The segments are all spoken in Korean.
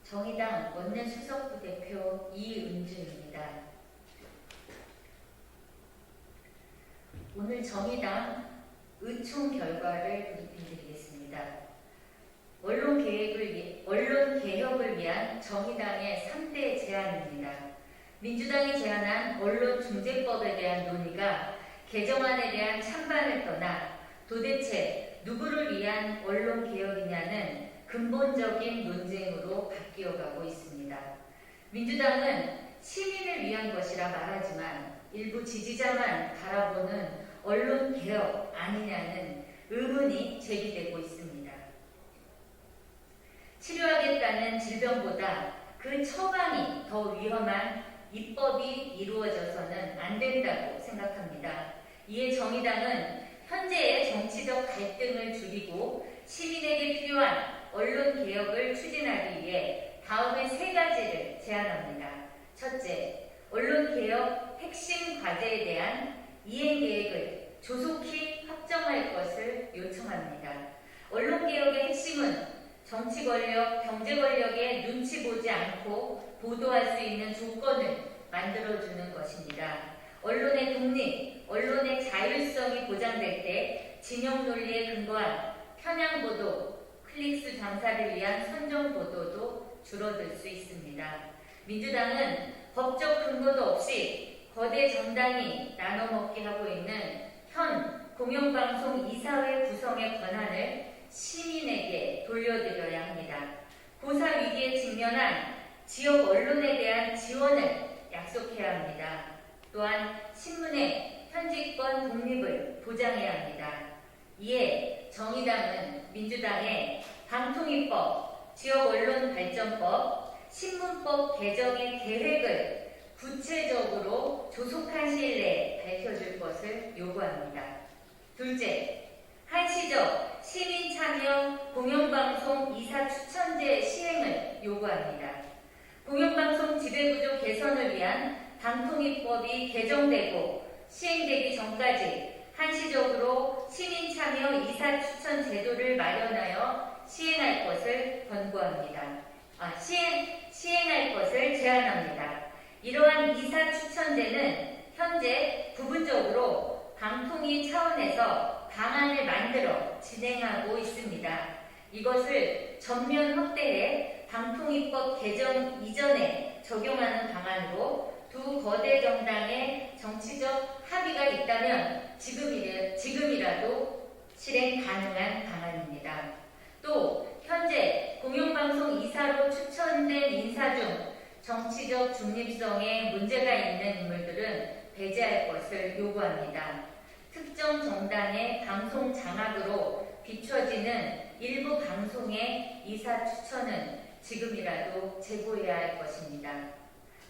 정의당 원내수석부대표 이은주입니다. 오늘 정의당 의총 결과를 브리핑드리겠습니다. 언론 개혁을 위한 정의당의 3대 제안입니다. 민주당이 제안한 언론중재법에 대한 논의가 개정안에 대한 찬반을 떠나 도대체 누구를 위한 언론개혁이냐는 근본적인 논쟁으로 바뀌어가고 있습니다. 민주당은 시민을 위한 것이라 말하지만 일부 지지자만 바라보는 언론개혁 아니냐는 의문이 제기되고 있습니다. 치료하겠다는 질병보다 그 처방이 더 위험한 입법이 이루어져서는 안 된다고 생각합니다. 이에 정의당은 현재의 정치적 갈등을 줄이고 시민에게 필요한 언론개혁을 추진하기 위해 다음의 3가지를 제안합니다. 첫째, 언론개혁 핵심 과제에 대한 이행계획을 조속히 확정할 것을 요청합니다. 언론개혁의 핵심은 정치권력, 경제권력에 눈치 보지 않고 보도할 수 있는 조건을 만들어주는 것입니다. 언론의 독립, 언론의 자율성이 보장될 때 진영 논리에 근거한 편향보도, 클릭수 장사를 위한 선정보도도 줄어들 수 있습니다. 민주당은 법적 근거도 없이 거대 정당이 나눠먹기 하고 있는 현 공영방송 이사회 구성의 권한을 시민에게 돌려드려야 합니다. 고사 위기에 직면한 지역 언론에 대한 지원을 약속해야 합니다. 또한 신문의 편집권 독립을 보장해야 합니다. 이에 정의당은 민주당의 방통위법, 지역언론발전법, 신문법 개정의 계획을 구체적으로 조속한 시일 내에 밝혀줄 것을 요구합니다. 둘째, 한시적 시민참여 공영방송 이사 추천제 시행을 요구합니다. 공영방송 지배구조 개선을 위한 방통위법이 개정되고 시행되기 전까지 한시적으로 시민참여 이사 추천 제도를 마련하여 시행할 것을 권고합니다. 시행할 것을 제안합니다. 이러한 이사 추천제는 현재 부분적으로 방통위 차원에서 방안을 만들어 진행하고 있습니다. 이것을 전면 확대해 방통위법 개정 이전에 적용하는 방안으로 두 거대 정당의 정치적 합의가 있다면 지금이라도 실행 가능한 방안입니다. 또 현재 공영방송 이사로 추천된 인사 중 정치적 중립성에 문제가 있는 인물들은 배제할 것을 요구합니다. 특정 정당의 방송 장악으로 비춰지는 일부 방송의 이사 추천은 지금이라도 제고해야 할 것입니다.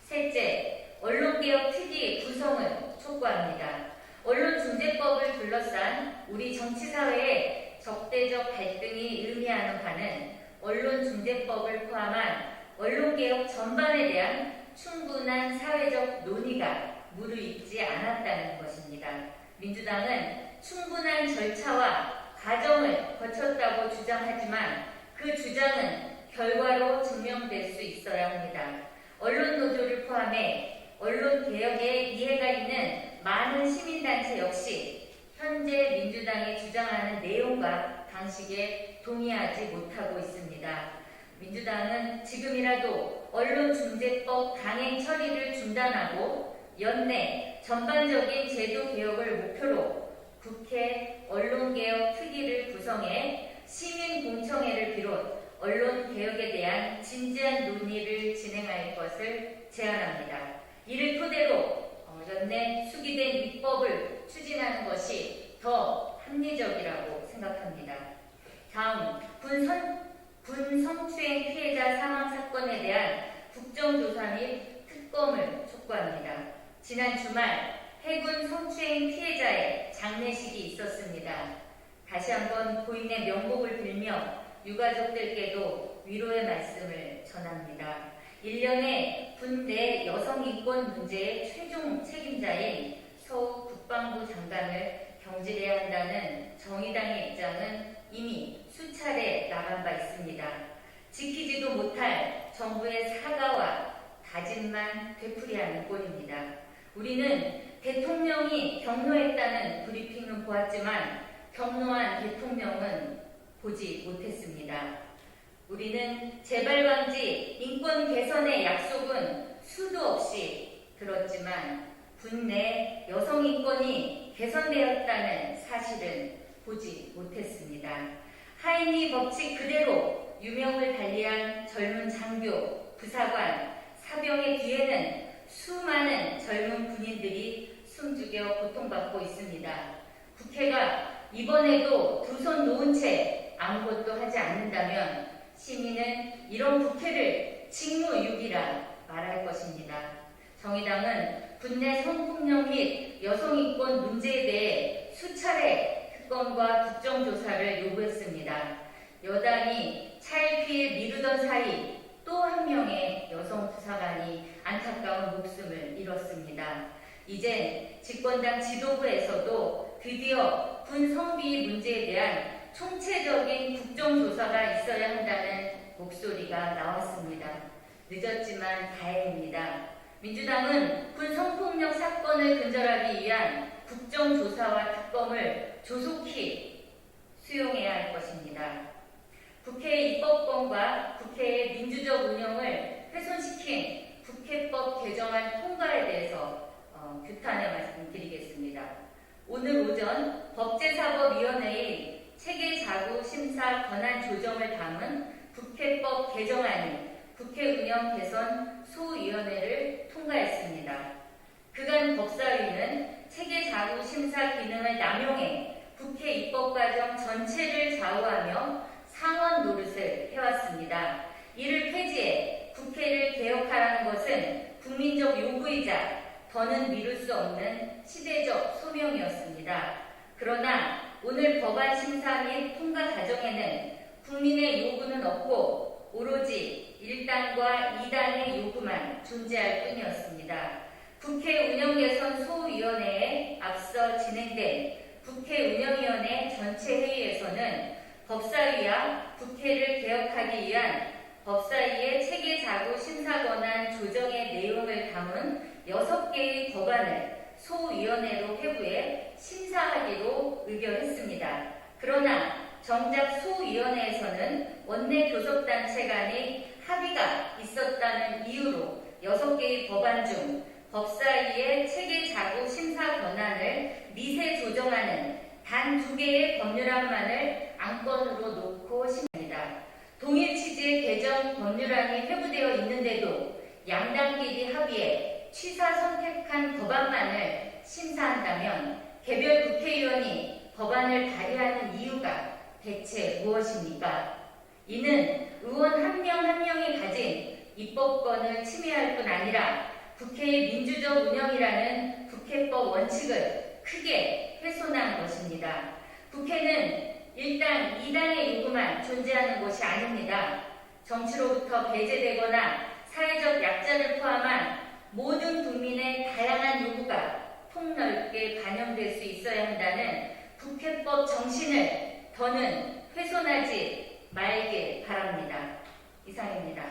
셋째, 언론개혁 특위 구성을 촉구합니다. 언론중재법을 둘러싼 우리 정치사회의 적대적 갈등이 의미하는 바는 언론중재법을 포함한 언론개혁 전반에 대한 충분한 사회적 논의가 무르익지 않았다는 것입니다. 민주당은 충분한 절차와 과정을 거쳤다고 주장하지만 그 주장은 결과로 증명될 수 있어야 합니다. 언론노조를 포함해 언론개혁에 이해가 있는 많은 시민단체 역시 현재 민주당이 주장하는 내용과 방식에 동의하지 못하고 있습니다. 민주당은 지금이라도 언론중재법 강행 처리를 중단하고 연내 전반적인 제도 개혁을 목표로 국회 언론개혁 특위를 구성해 시민공청회를 비롯 언론개혁에 대한 진지한 논의를 진행할 것을 제안합니다. 이를 토대로 연내 수기된 입법을 추진하는 것이 더 합리적이라고 생각합니다. 다음, 군 성추행 피해자 사망 사건에 대한 국정조사 및 특검을 촉구합니다. 지난 주말 해군 성추행 피해자의 장례식이 있었습니다. 다시 한번 고인의 명복을 빌며 유가족들께도 위로의 말씀을 전합니다. 1년에 군내 여성인권 문제의 최종 책임자인 서우 국방부 장관을 경질해야 한다는 정의당의 입장은 이미 수차례 나간 바 있습니다. 지키지도 못할 정부의 사과와 다짐만 되풀이하는 꼴입니다. 우리는 대통령이 경로했다는 브리핑은 보았지만 경로한 대통령은 보지 못했습니다. 우리는 재발방지, 인권 개선의 약속은 수도 없이 들었지만 국내 여성 인권이 개선되었다는 사실은 보지 못했습니다. 하인리 법칙 그대로 유명을 달리한 젊은 장교, 부사관, 사병의 뒤에는 수많은 젊은 군인들이 숨죽여 고통받고 있습니다. 국회가 이번에도 두 손 놓은 채 아무것도 하지 않는다면 시민은 이런 국회를 직무유기라 말할 것입니다. 정의당은 국내 성폭력 및 여성인권 문제에 대해 수차례 특검과 국정조사를 요구했습니다. 여당이 차일피일 미루던 사이 또 한 명의 여성 부사관이 안타까운 목숨을 잃었습니다. 이젠 집권당 지도부에서도 드디어 군 성비 문제에 대한 총체적인 국정조사가 있어야 한다는 목소리가 나왔습니다. 늦었지만 다행입니다. 민주당은 군 성폭력 사건을 근절하기 위한 국정조사와 특검을 조속히 수용해야 할 것입니다. 국회의 입법권과 국회의 민주적 운영을 훼손시킨 국회법 개정안 통과에 대해서 규탄의 말씀드리겠습니다. 오늘 오전 법제사법위원회의 체계자구 심사 권한 조정을 담은 국회법 개정안이 국회 운영 개선 소위원회를 통과했습니다. 그간 법사위는 체계자구 심사 기능을 남용해 국회 입법과정 전체를 좌우하며 상원 노릇을 해왔습니다. 이를 폐지해 국회를 개혁하라는 것은 국민적 요구이자 더는 미룰 수 없는 시대적 소명이었습니다. 그러나 오늘 법안 심사 및 통과 과정에는 국민의 요구는 없고 오로지 1당과 2당의 요구만 존재할 뿐이었습니다. 국회 운영개선 소위원회에 앞서 진행된 국회 운영위원회 전체 회의에서는 법사위와 국회를 개혁하기 위한 법사위의 체계자구 심사권한 조정의 내용을 담은 6개의 법안을 소위원회로 회부해 심사하기로 의결했습니다. 그러나 정작 소위원회에서는 원내 교섭단체 간의 합의가 있었다는 이유로 6개의 법안 중 법사위의 체계자구 심사 권한을 미세 조정하는 단 2개의 법률안만을 안건으로 놓고 심사합니다. 동일 취지의 개정 법률안이 회부되어 있는데도 양당끼리 합의해 취사 선택한 법안만을 심사한다면 개별 국회의원이 법안을 발의하는 이유가 대체 무엇입니까? 이는 의원 한 명 한 명이 가진 입법권을 침해할 뿐 아니라 국회의 민주적 운영이라는 국회법 원칙을 크게 훼손한 것입니다. 국회는 1당, 2당의 요구만 존재하는 곳이 아닙니다. 정치로부터 배제되거나 사회적 약자를 포함한 모든 국민의 다양한 요구가 폭넓게 반영될 수 있어야 한다는 국회법 정신을 더는 훼손하지 말길 바랍니다. 이상입니다.